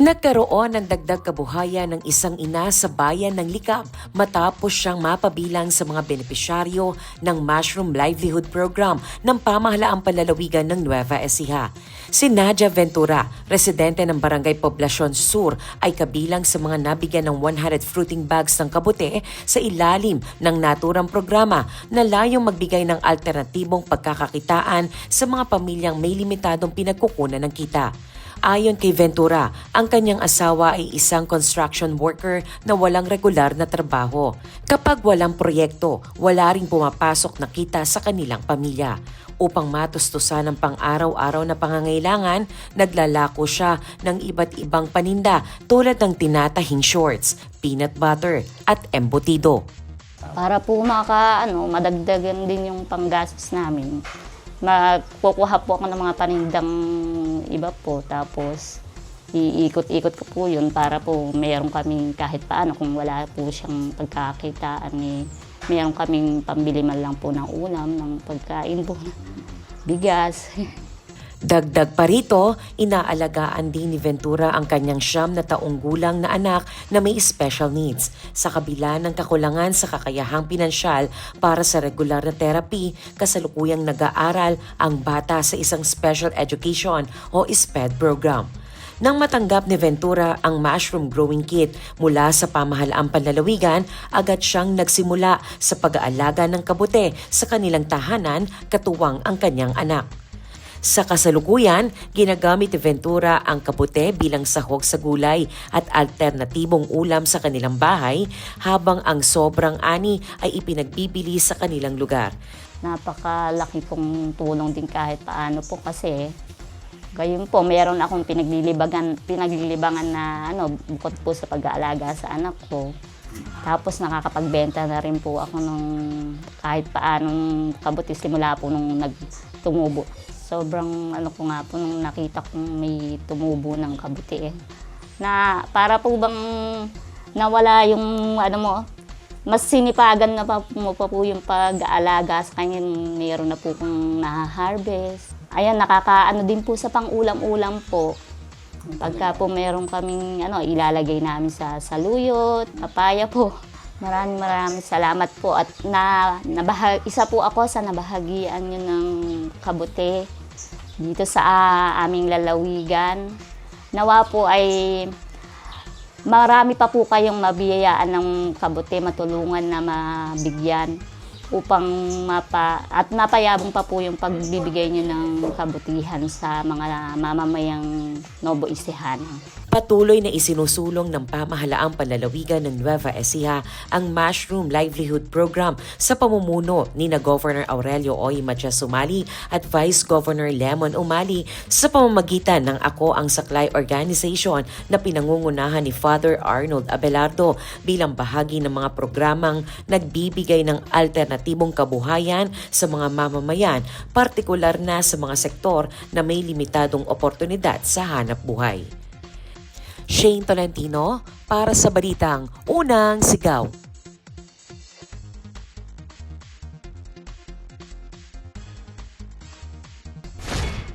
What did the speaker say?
Nagkaroon ng dagdag kabuhayan ng isang ina sa bayan ng Likab matapos siyang mapabilang sa mga benepisyaryo ng Mushroom Livelihood Program ng pamahalaang palalawigan ng Nueva Ecija. Si Nadia Ventura, residente ng Barangay Poblacion Sur, ay kabilang sa mga nabigyan ng 100 fruiting bags ng kabute sa ilalim ng naturang programa na layong magbigay ng alternatibong pagkakakitaan sa mga pamilyang may limitadong pinagkukunan ng kita. Ayon kay Ventura, ang kanyang asawa ay isang construction worker na walang regular na trabaho. Kapag walang proyekto, wala ring pumapasok na kita sa kanilang pamilya. Upang matustusan ang pang-araw-araw na pangangailangan, naglalako siya ng iba't ibang paninda tulad ng tinatahing shorts, peanut butter at embutido. Para po madagdagan din yung panggastos namin. Magkukuha po ako ng mga panindang iba po, tapos iikot-ikot ko po yun para po mayroon kaming kahit paano kung wala po siyang pagkakitaan, mayroon kaming pambili man lang po ng ulam, ng pagkain po, bigas. Dagdag pa rito, inaalagaan din ni Ventura ang kanyang 9 na taong gulang na anak na may special needs sa kabila ng kakulangan sa kakayahang pinansyal para sa regular na therapy. Kasalukuyang nag-aaral ang bata sa isang special education o SPED program. Nang matanggap ni Ventura ang mushroom growing kit mula sa pamahalaang panlalawigan, agad siyang nagsimula sa pag-aalaga ng kabute sa kanilang tahanan katuwang ang kanyang anak. Sa kasalukuyan, ginagamit ni Ventura ang kabute bilang sahog sa gulay at alternatibong ulam sa kanilang bahay, habang ang sobrang ani ay ipinagbibili sa kanilang lugar. Napakalaki pong tulong din kahit paano po kasi gayon po, meron akong pinaglilibangan na bukod po sa pag-aalaga sa anak ko. Tapos nakakapagbenta na rin po ako ng kahit paanong kabuti simula po nung nagtumubo. Sobrang ko nga po nung nakita kong may tumubo ng kabuti na para po bang nawala yung mas sinipagan na mo pa po yung pag-aalaga sa kanya. Mayroon na po kong naha-harvest. Ayan, din po sa pang-ulam-ulam po. Pagka po meron kaming ilalagay namin sa saluyot, papaya po. Maraming salamat po at isa po ako sa nabahagian nyo ng kabute dito sa aming lalawigan. Nawa po ay marami pa po kayong mabiyayaan ng kabute, matulungan na mabigyan upang mapayabong pa po yung pagbibigay nyo ng kabutihan sa mga mamamayang Novo Ecija. Patuloy na isinusulong ng pamahalaang panlalawigan ng Nueva Ecija ang Mushroom Livelihood Program sa pamumuno ni Governor Aurelio Oy Matias Umali at Vice Governor Lemon Umali sa pamamagitan ng Ako Ang Saklay Organization na pinangungunahan ni Father Arnold Abelardo bilang bahagi ng mga programang nagbibigay ng alternatibong kabuhayan sa mga mamamayan, partikular na sa mga sektor na may limitadong oportunidad sa hanap buhay. Shane Tolentino para sa Balitang Unang Sigaw.